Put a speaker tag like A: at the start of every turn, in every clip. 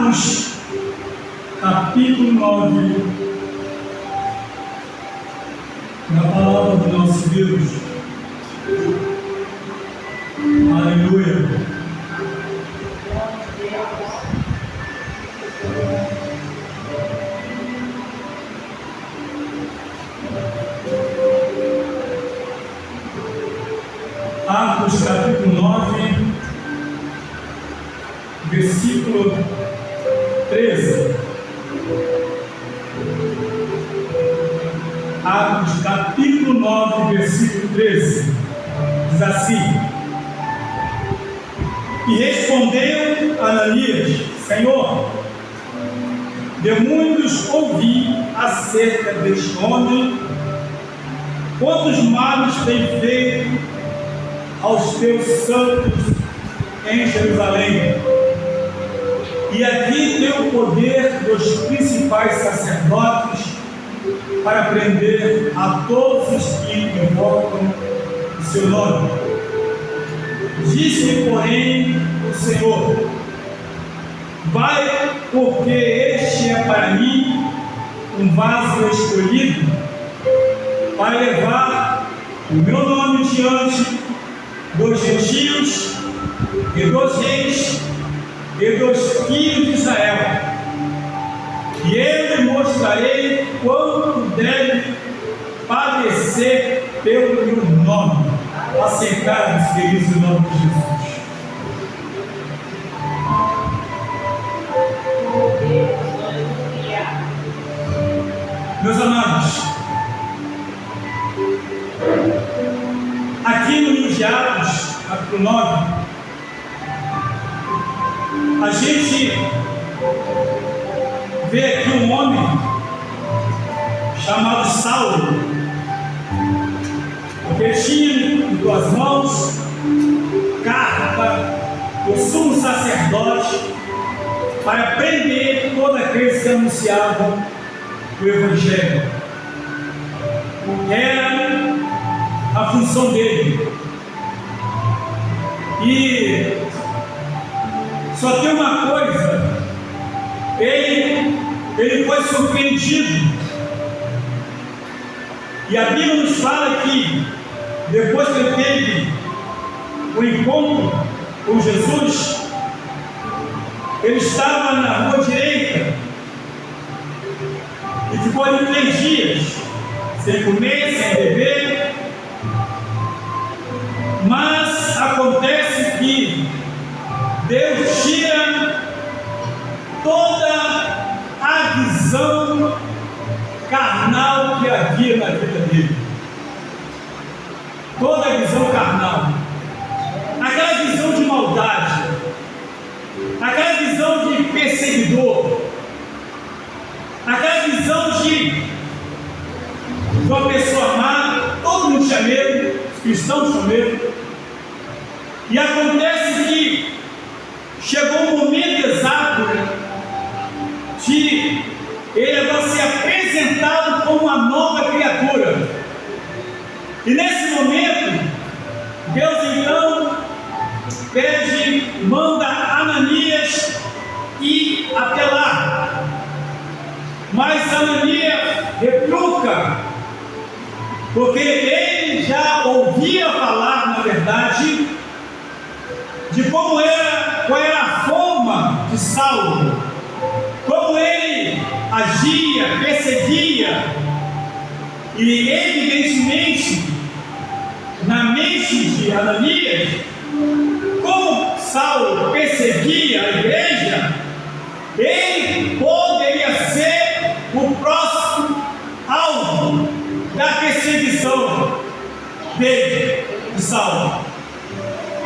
A: Atos, capítulo 9, na palavra do nosso Deus. Aleluia. Atos, capítulo 9, versículo 13. Atos, capítulo 9, versículo 13. Diz assim: E respondeu Ananias: Senhor, de muitos ouvi acerca deste homem, quantos males tem feito aos teus santos em Jerusalém. E aqui tem o poder dos principais sacerdotes para prender a todos os que invocam o seu nome. Disse-me, porém, o Senhor: vai, porque este é para mim um vaso escolhido para levar o meu nome diante dos gentios e dos reis e dos filhos de Israel, e eu lhe mostrarei quanto deve padecer pelo meu nome. Aceitar, queridos, em nome de Jesus. Meus amados, aqui no livro de Atos, capítulo 9, a gente vê aqui um homem chamado Saulo, porque ele tinha em duas mãos carta do sumo sacerdote para prender todos aqueles que anunciavam o Evangelho. Era a função dele. E só tem uma coisa: ele foi surpreendido. E a Bíblia nos fala que depois que ele teve o encontro com Jesus, ele estava na rua direita e ficou ali 3 dias, sem comer, sem beber. Mas acontece que Deus tira toda a visão carnal que havia na vida dele. Toda a visão carnal. Aquela visão de maldade. Aquela visão de perseguidor. Aquela visão de uma pessoa má. Todo mundo tinha medo. Os cristãos tinham medo. E acontece que chegou o momento exato de ele agora ser apresentado como uma nova criatura. E nesse momento, Deus então manda Ananias ir até lá. Mas Ananias retruca, porque ele já ouvia falar, na verdade, de qual era a forma de Saulo, como ele agia, perseguia, e evidentemente, na mente de Ananias, como Saulo perseguia a igreja, ele poderia ser o próximo alvo da perseguição dele, de Saulo.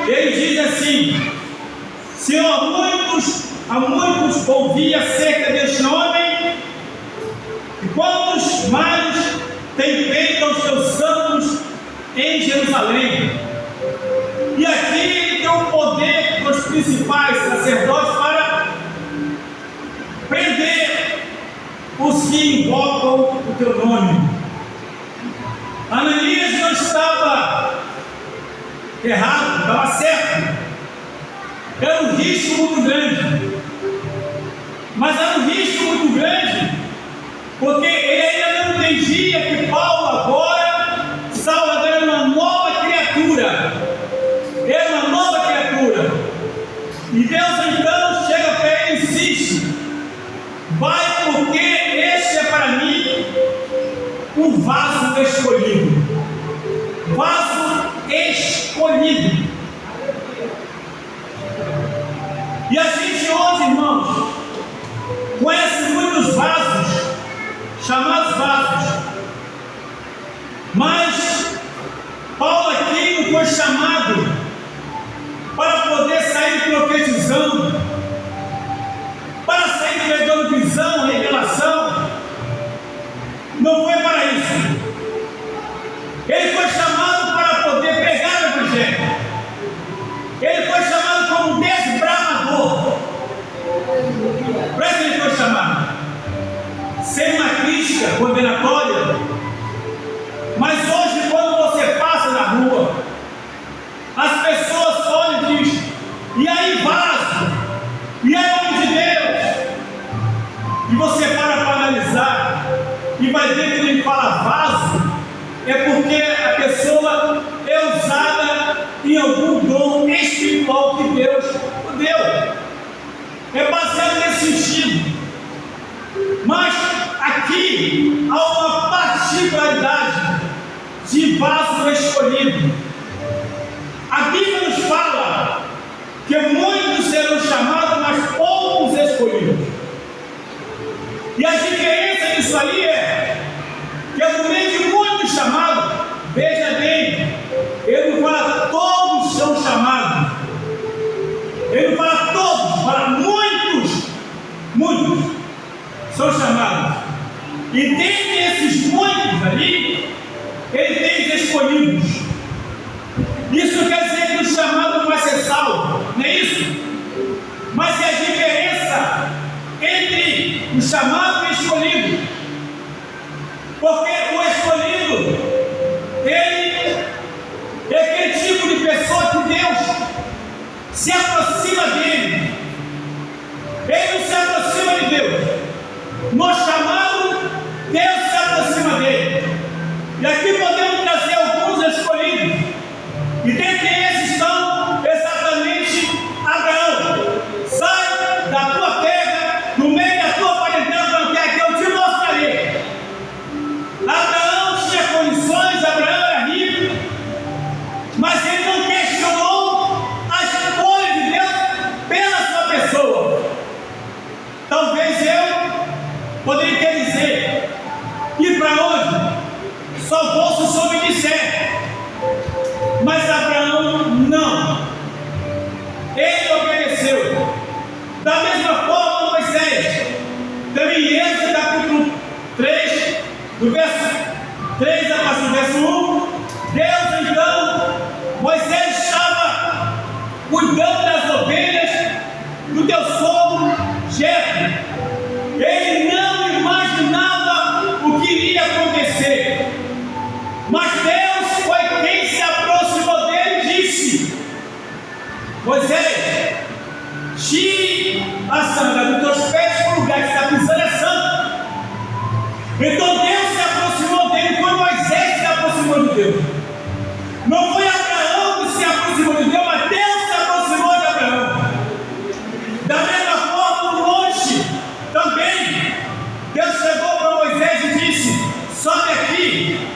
A: Ele diz assim: Senhor, há muitos ouvi acerca deste homem, e quantos males tem feito aos teus santos em Jerusalém. E aqui ele tem o poder dos principais sacerdotes para prender os que invocam o teu nome. Ananias não estava errado, estava certo. Era um risco muito grande. Mas era um risco muito grande, porque ele ainda não entendia que Paulo agora, Saulo era uma nova criatura. Era uma nova criatura. E Deus então chega para ele e insiste: vai, porque este é para mim um vaso escolhido. Vaso escolhido. E a gente hoje, irmãos, conhece muitos vasos, chamados vasos. Mas Paulo aqui não foi chamado para poder sair profetizando, para sair pregando visão, revelação. Não foi para isso. Ele foi chamado para poder pregar o Evangelho. Ele foi chamado como desbravador. Para isso ele foi chamado. Sem uma crítica condenatória. Mas hoje, quando você passa na rua, as pessoas olham e dizem: e aí, vaso? E aí, homem de Deus? E você para analisar e vai ver que ele fala vaso, é porque a pessoa é usada em algum dom espiritual que Deus o deu. É baseado nesse sentido. Mas aqui há uma particularidade de vaso escolhido. A Bíblia nos fala que muitos serão chamados, mas poucos escolhidos. E a diferença disso aí é que no meio de muitos chamados, veja bem, ele não fala todos são chamados. Ele não fala todos, fala muitos são chamados. E dentre esses muitos ali, ele tem os escolhidos. Isso quer dizer que o chamado não vai ser salvo, não é isso? Mas é a diferença entre o chamado e o escolhido. Porque o escolhido, ele é aquele tipo de pessoa que Deus se aproxima dele. Ele não se aproxima de Deus. No chamado, Deus se aproxima dele. E aqui podemos trazer alguns escolhidos. E dentre esses estão exatamente Abraão. Sai da tua terra, no meio da tua parentela, que eu te mostrarei. Abraão tinha condições, Abraão era rico, mas ele não questionou a escolha de Deus pela sua pessoa. Talvez eu poderia querer dizer: ir para onde? Só vou se o Senhor me disser. Mas Abraão não. Ele obedeceu. Da mesma forma, Moisés. Também em Êxodo capítulo 3, do verso 3 a partir do verso 1. Deus então, Moisés estava cuidando das ovelhas do teu sogro Jetro. Ele não imaginava o que iria acontecer. Mas Deus foi quem se aproximou dele e disse: Moisés, tire a sandália dos teus pés, para o lugar que está pisando é santo. Então Deus se aproximou dele, foi Moisés que se aproximou de Deus. Não foi Abraão que se aproximou de Deus, mas Deus se aproximou de Abraão. Da mesma forma, no monte também, Deus chegou para Moisés e disse: sobe aqui.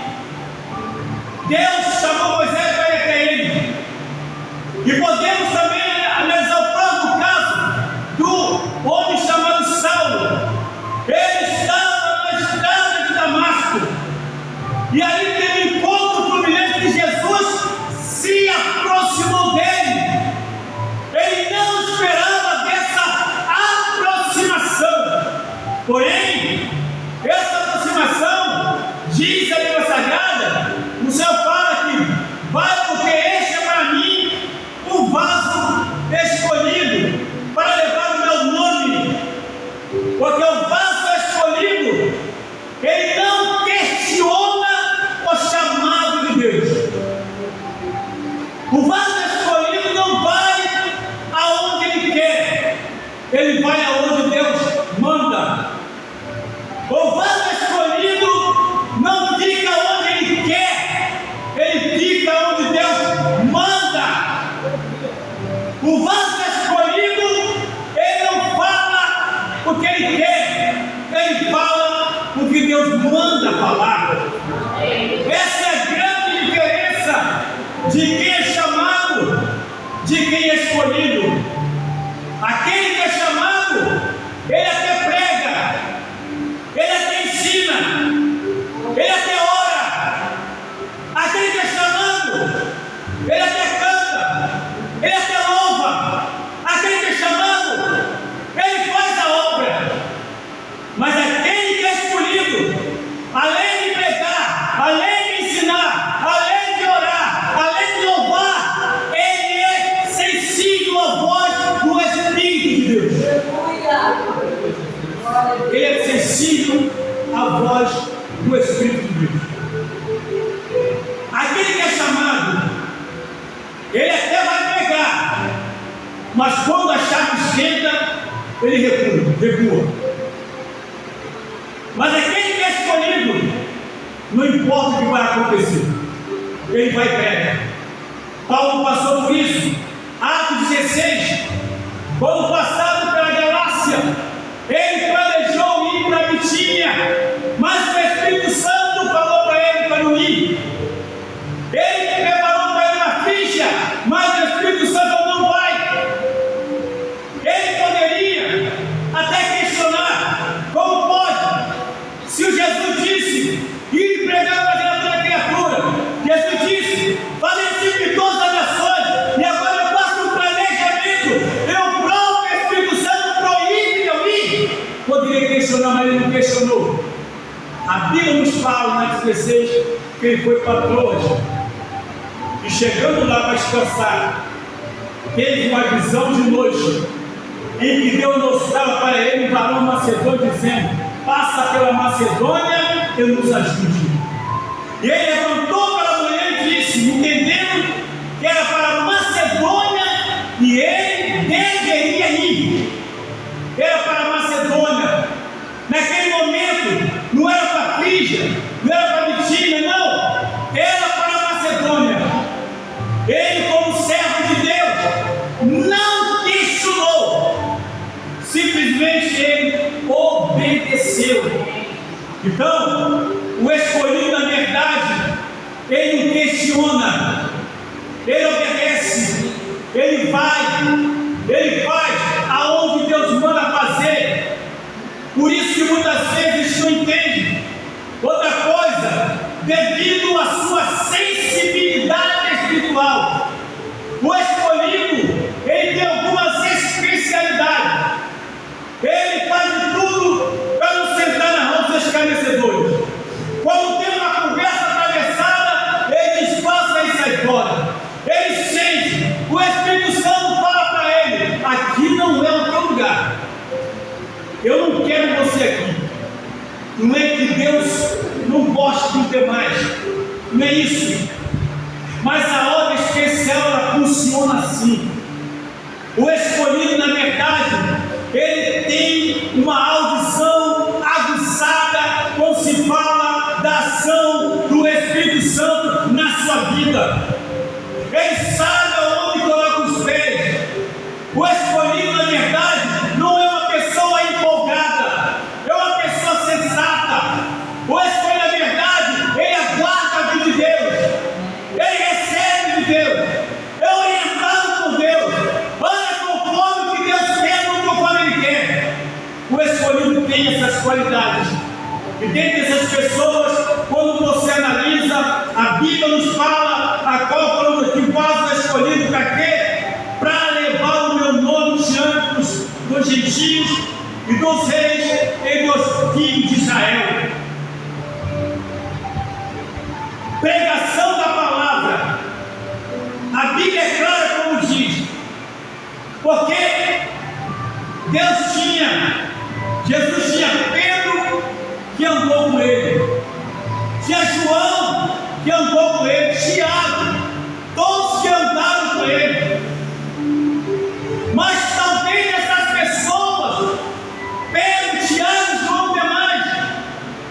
A: Deus chamou Moisés para ir até ele. E podemos também analisar o próprio caso do homem chamado Saulo. Ele estava na estrada de Damasco. E ali teve um encontro fulminante que Jesus se aproximou dele. Ele não esperava dessa aproximação. Porém, essa aproximação, diz a Bíblia Sagrada, o Senhor fala que vai, porque este é para mim um vaso escolhido para levar o meu nome. Porque o vaso escolhido, ele não questiona o chamado de Deus. O vaso escolhido não vai aonde ele quer, ele vai aonde Deus manda. O vaso escolhido, ele não fala o que ele quer, ele fala o que Deus manda falar. Essa é a grande diferença de quem é chamado, de quem é escolhido. Aquele que é chamado, ele até prega, ele até ensina, ele até ora. Aquele que é chamado, ele até canta, ele até louva. Aquele que é chamado, ele faz a obra. Mas aquele que é escolhido, além de pregar, além de ensinar, além de orar, além de louvar, ele é sensível à voz do Espírito de Deus. Ele é sensível à voz do Espírito de Deus. Aquele que é chamado, ele até vai pregar, mas quando a chave esquenta, ele recua. Mas aquele que é escolhido, não importa o que vai acontecer, ele vai pregar. Paulo passou por isso. Atos 16, quando passado pela Galácia, ele planejou ir para Bitínia, mas o Espírito Santo falou para ele para não ir. Ele preparou para ele uma ficha, mas o Espírito Santo não vai. Ele poderia até questionar: como pode? Se o Jesus disse, ir pregar para toda criatura, Jesus disse, fazer discípulos de todas as nações, e agora eu faço um planejamento, eu provo que o Espírito Santo proíbe de eu ir. Poderia questionar, mas ele não questionou. A Bíblia nos fala, na 16, que ele foi para Troas, e chegando lá para descansar, teve uma visão de noite, em que Deus mostrava para ele um varão macedônio, dizendo: passa pela Macedônia e nos ajude. E ele levantou pela manhã e disse, entendendo que era para a Macedônia e ele deveria ir. Era para a Macedônia. Naquele momento, não era para a Frígia, não era para a Bitínia, não. Era para a Macedônia. Ele, como servo de Deus, não questionou. Simplesmente ele obedeceu. Então, o escolhido, na verdade, ele não questiona, ele obedece, ele vai, ele faz aonde Deus manda fazer. Por isso que muitas vezes não entende. Outra coisa, devido à sua sensibilidade espiritual, o escolhido, ele tem algumas especialidades. Ele faz de tudo para não sentar na roda dos escarnecedores. Quando tem uma conversa atravessada, ele disfarça e sai fora. Ele sente, o Espírito Santo fala para ele: aqui não é o teu lugar, eu não quero você aqui. Não é que Deus não gosta dos demais, não é isso. Mas a obra especial, ela funciona assim. O escolhido, na verdade, ele tem uma audição aguçada quando se fala da ação do Espírito Santo na sua vida. Ele sabe aonde coloca os pés. O escolhido, na verdade, não é uma pessoa empolgada, é uma pessoa sensata. O escolhido, na verdade, ele aguarda a vida de Deus, ele recebe de Deus, é orientado por Deus, anda conforme o que Deus quer, não conforme ele quer. O escolhido tem essas qualidades. E dentre essas pessoas, quando você analisa, a Bíblia nos fala, a qual falando que o vaso é escolhido para quê? Para levar o meu nome diante dos gentios e dos reis e dos filhos de Israel. Pregação da palavra. A Bíblia é clara como diz, porque Jesus tinha Pedro que andou com ele, tinha João que andou com ele, Tiago, todos que andaram com ele. Mas talvez essas pessoas, Pedro, Tiago e João demais,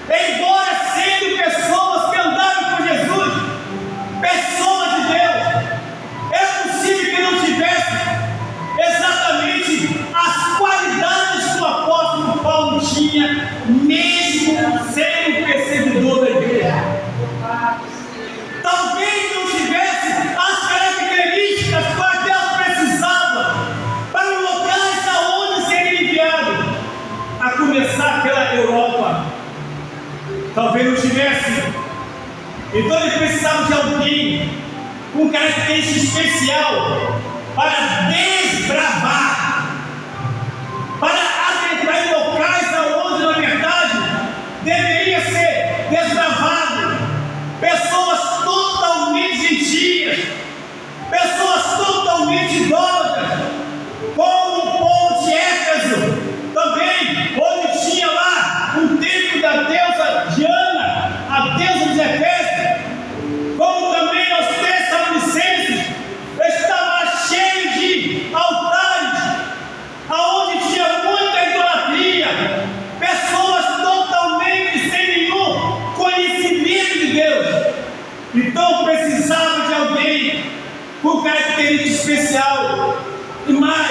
A: embora sendo pessoas que andaram com Jesus, pessoas de Deus, é possível que não tivessem Então ele precisava de alguém com característica especial para desbravar, para adentrar em locais aonde na verdade deveria ser desbravado. Pessoas totalmente gentias, pessoas totalmente idólatras, como o povo de Éfeso, também, onde tinha lá um templo da deusa Diana, a deusa dos Efésios, como também os Tessalonicenses, estava cheio de altares, aonde tinha muita idolatria, pessoas totalmente sem nenhum conhecimento de Deus. Então precisava de alguém com característica especial, e mais,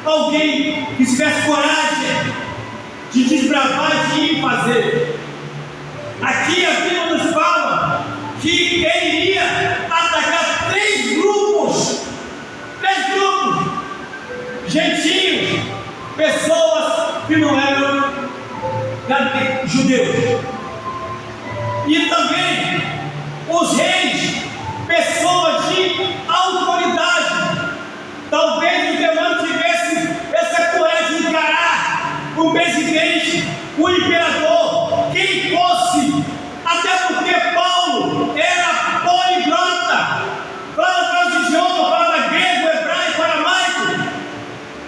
A: alguém que tivesse coragem de desbravar e de ir fazer. Aqui a Bíblia nos fala que ele iria atacar três grupos, gentios, pessoas que não eram judeus, e também os reis, pessoas de autoridade. Talvez o demônio tivesse essa coragem de encarar o presidente, o imperador, quem fosse, até porque Paulo era poliglota, falava de idioma, falava grego, hebraico, aramaico,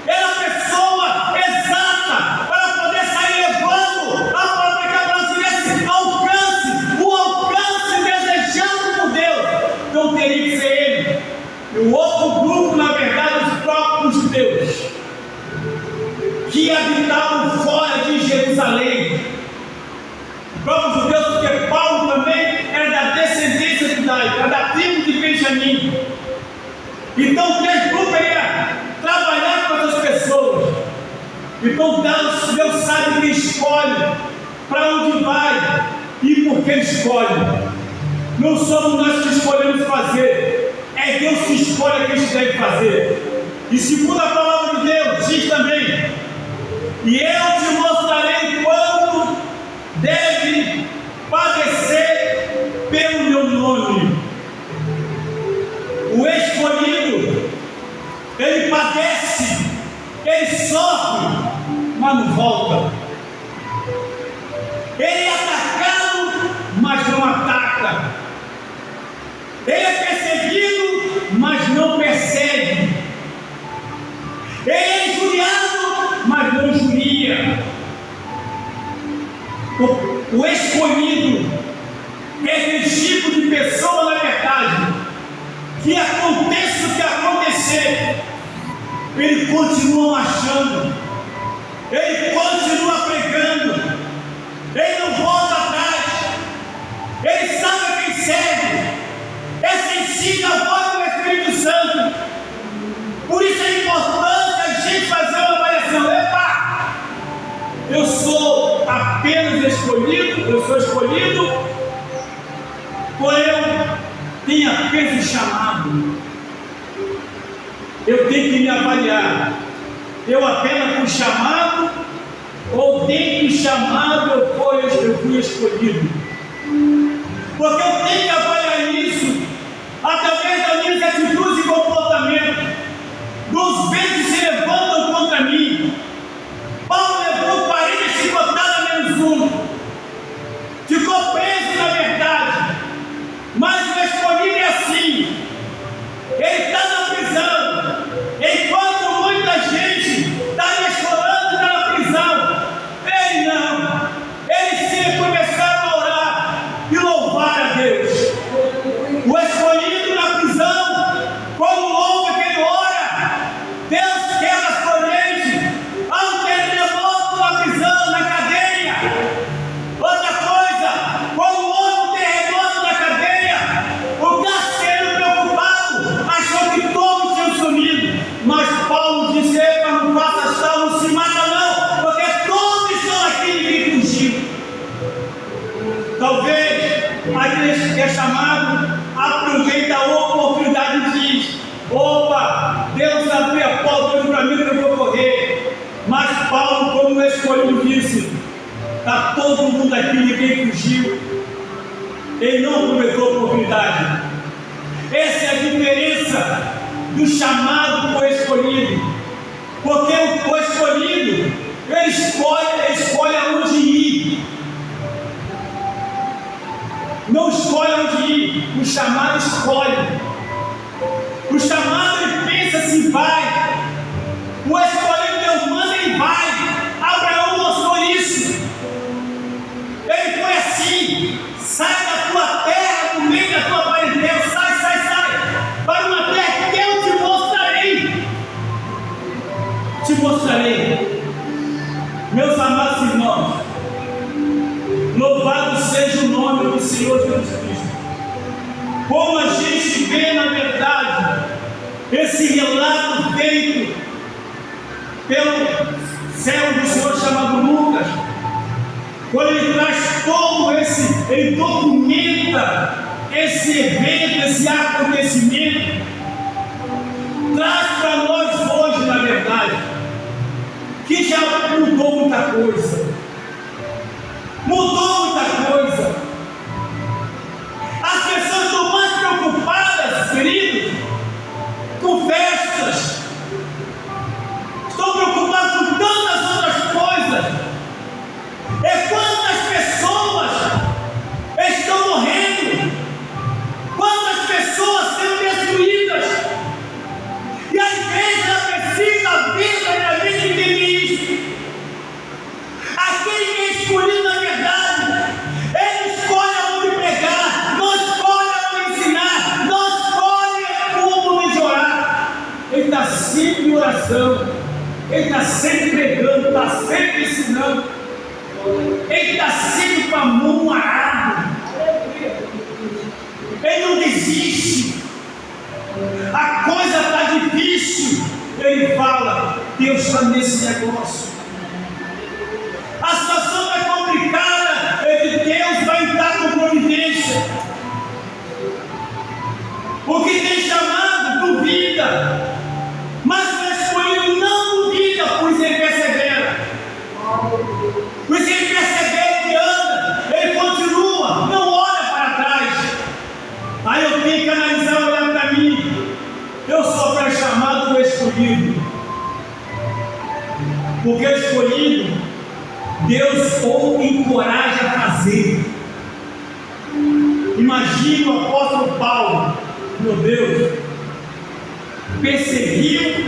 A: era a pessoa exata para poder sair levando a palavra que ela tivesse alcance, o alcance desejado por Deus. Então teria que ser ele. E o outro grupo, na verdade, os próprios judeus, que habitavam fora de Jerusalém. Os próprios judeus, porque Paulo também era da descendência judaica, era da tribo de Benjamim. Então, aquele grupo ia trabalhar com essas pessoas. Então, Deus sabe quem escolhe, para onde vai e por que escolhe. Não somos nós que escolhemos fazer. É Deus que escolhe o que a gente deve fazer. E segundo a palavra de Deus, diz também: e eu te mostrarei quanto deve padecer pelo meu nome. O escolhido, ele padece, ele sofre, mas não volta. Ele é atacado, mas não ataca. Ele é perseguido, mas não persegue. Ele é injuriado, mas não injuria. O escolhido é aquele tipo de pessoa, na verdade, que aconteça o que acontecer, ele continua marchando, ele continua pregando, ele não volta atrás, ele sabe a quem serve, é sensível à voz do Espírito Santo. Por isso é importante a gente fazer uma avaliação. Epa, eu sou apenas escolhido, eu sou escolhido, ou eu tenho apenas um chamado? Eu tenho que me avaliar. Eu apenas fui chamado, ou dentro do chamado eu fui escolhido? Porque eu tenho que avaliar isso através das minhas atitudes e comportamentos, dos ventos que se levantam contra mim. Paulo levou 40 chicotadas menos um, ficou preso na verdade, mas o escolhido é assim, ele está na prisão, enquanto muita gente estaria chorando, está na prisão, ele não, ele sim começaram a orar e louvar a Deus. O escolhido na prisão, como louva que ele ora, Deus quebra as correntes, aonde ele é morto na prisão, na cadeia. Outra coisa, como houve terremoto na cadeia, o carcereiro preocupado achou que todos tinham sumido, mas Paulo disse: epa, não faça tal, não se mata não, porque todos estão aqui e ninguém fugiu. Talvez aquele que é chamado aproveita a oportunidade e diz: opa, Deus abriu a porta para mim que eu vou correr. Mas Paulo, como escolhido, disse: está todo mundo aqui, ninguém fugiu. ele não aproveitou a oportunidade. Essa é a diferença do chamado para o escolhido. Porque o escolhido, ele escolhe aonde ir. Não escolhe aonde ir, o chamado escolhe. O chamado, ele pensa se vai. O escolhido, Deus manda, ele vai. Abraão mostrou isso. Ele foi assim: sai da tua terra, do meio da tua parentela, sai, para uma terra que eu te mostrarei. Te mostrarei. Meus amados irmãos, louvado seja o nome do Senhor Jesus Cristo. Como a gente vê, na verdade, esse relato feito pelo servo do Senhor chamado Lucas, quando ele traz todo ele documenta esse evento, esse acontecimento, traz para nós hoje, na verdade, que já mudou muita coisa. Mudou muita coisa. As pessoas estão mais preocupadas, queridos, com festas. Estão preocupadas com tantas outras coisas. Quantas pessoas estão morrendo? Quantas pessoas sendo destruídas? E a igreja precisa verdadeiramente entender isso. Aquele que é escolhido, na verdade, ele escolhe aonde pregar, não escolhe aonde ensinar, não escolhe como melhorar. Ele está sempre em oração, ele está sempre pregando, está sempre ensinando, ele está sempre com a mão arada. Ele não desiste. A coisa está difícil, ele fala: Deus está nesse negócio. A situação está complicada, Deus vai entrar com providência. O que tem chamado duvida, mas o escolhido não duvida, pois ele persevera. Pois ele persevera, ele anda, ele continua, não olha para trás. Aí eu tenho que analisar, olhar para mim. Eu sou pré-chamado do escolhido. Porque o escolhido, Deus o encoraja a fazer. Imagina o apóstolo Paulo, meu Deus, perseguiu,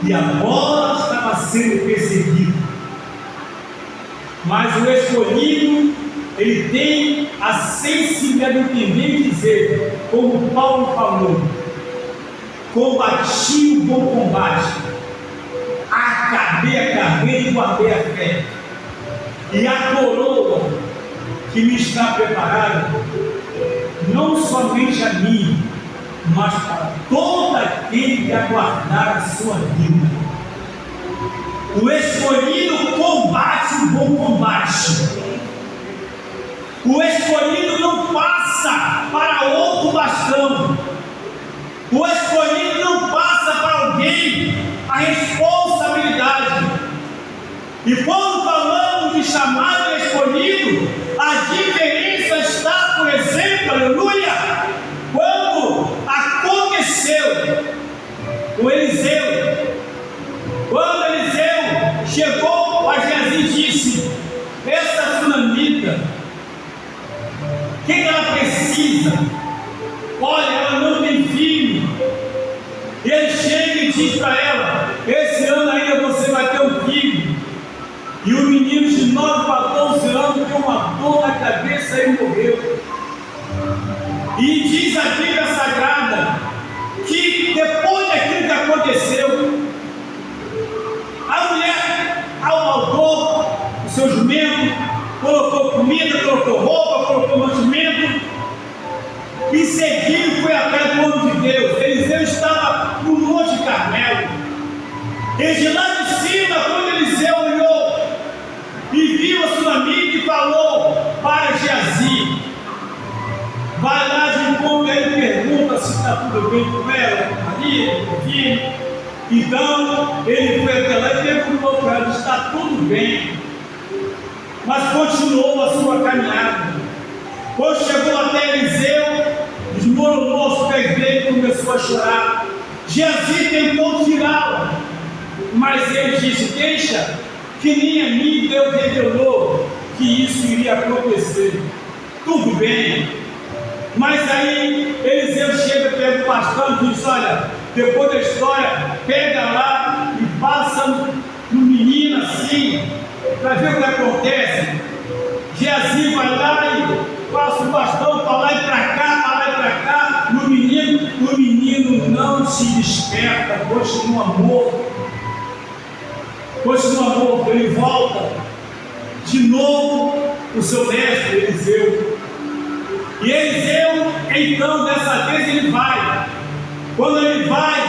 A: e agora estava sendo perseguido. Mas o escolhido, ele tem a sensibilidade de entender e dizer, como Paulo falou: combati o bom combate, acabei a carreira e guardei a fé, e a coroa que me está preparada, não somente a mim, mas para todo aquele que aguardar a sua vida. O escolhido combate o bom combate. O escolhido não passa para outro bastão. O escolhido não passa para alguém a responsabilidade. E quando falamos de chamado escolhido, a diferença está, por exemplo, aleluia, quando aconteceu com Eliseu. Quando Eliseu chegou a Geazi e disse: essa sunamita, o que ela precisa? Olha, ela não tem filho. Ele chega e diz para ela: esse ano ainda você vai ter um filho. E o menino de 9 para 12 anos tem uma dor na cabeça e morreu. E diz a Bíblia Sagrada que depois daquilo que aconteceu, a mulher amaldou o seu jumento, colocou comida, colocou roupa, colocou mantimento e seguiu e foi atrás do homem de Deus. Eliseu estava no Monte Carmelo. E de lá de cima, quando Eliseu olhou e viu a sunamita e falou para Geazi: vai lá de encontro, ele pergunta se está tudo bem com ela, com Maria, com o filho. Então ele foi até lá e perguntou para ela: está tudo bem? mas continuou a sua caminhada. Quando chegou até Eliseu, desmoronou os pés dele e começou a chorar. Geazi tentou tirá-la, mas ele disse: deixa, que nem a mim Deus revelou que isso iria acontecer. Tudo bem. Mas aí Eliseu chega perto do pastor e diz: olha, depois da história, pega lá e passa no menino assim, para ver o que acontece. Geazi vai lá e passa o bastão para lá e para cá, para lá e para cá. O menino não se desperta, continua morto. Ele volta de novo o seu mestre Eliseu. E Eliseu, então, dessa vez ele vai. Quando ele vai,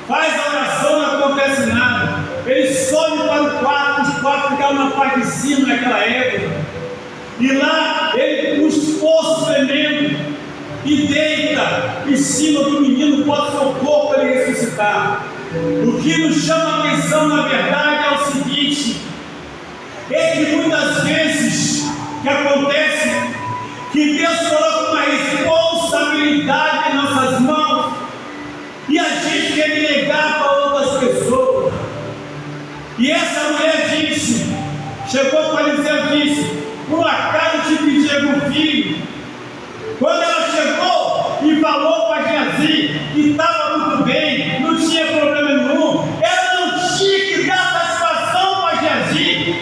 A: faz a oração, não acontece nada. Ele sobe para o quarto, os quartos ficavam na parte de cima naquela época. E lá, ele, com esforço tremendo, e deita em cima do menino, bota seu corpo para ele ressuscitar. O que nos chama a atenção, na verdade, é o seguinte: é que muitas vezes que acontece que Deus coloca uma responsabilidade em nossas mãos e a gente quer delegar para outras pessoas. E essa mulher disse, chegou para Eliseu e disse: por acaso te pedi algum filho? Quando ela chegou e falou para Geazi que estava muito bem, não tinha problema nenhum, ela não tinha que dar satisfação para Geazi.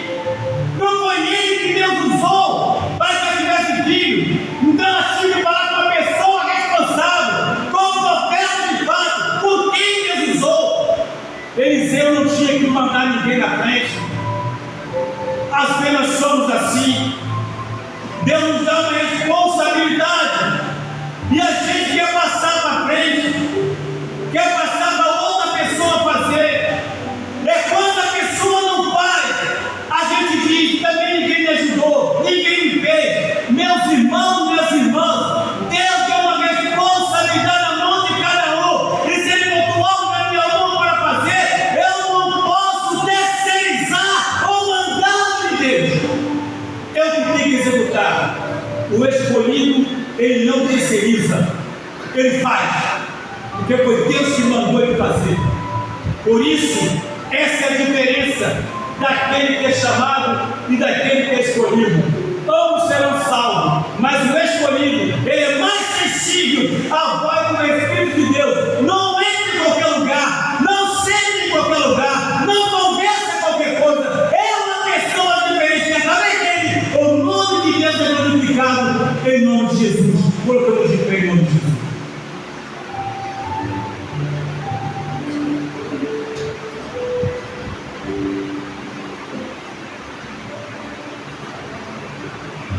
A: Não foi ele que Deus usou para que ela tivesse filho. Então ela tinha que falar com a pessoa responsável, com o profeta de fato, por quem Deus usou. Eliseu não tinha que mandar ninguém na frente. Às vezes nós somos assim. Deus nos dá uma responsabilidade e a gente quer passar para frente, quer passar para outra pessoa fazer. É quando a pessoa não faz, a gente diz: também ninguém me ajudou, ninguém me fez. Meus irmãos, minhas irmãs, Deus deu uma responsabilidade na mão de cada um, e se Ele botou algo na minha mão para fazer, eu não posso terceirizar ou mandar de Deus. Eu que tenho que executar. O escolhido, ele não terceiriza, ele faz, porque foi Deus que mandou ele fazer. Por isso, essa é a diferença daquele que é chamado e daquele que é escolhido. Ambos serão salvos, mas o escolhido, ele é mais sensível à voz do Espírito de Deus. Não entre em qualquer lugar, não sente em qualquer lugar, não conversa qualquer coisa. É uma pessoa diferente, através dele o nome de Deus é glorificado, em nome de Jesus. Colocamos de pé em nome de Jesus.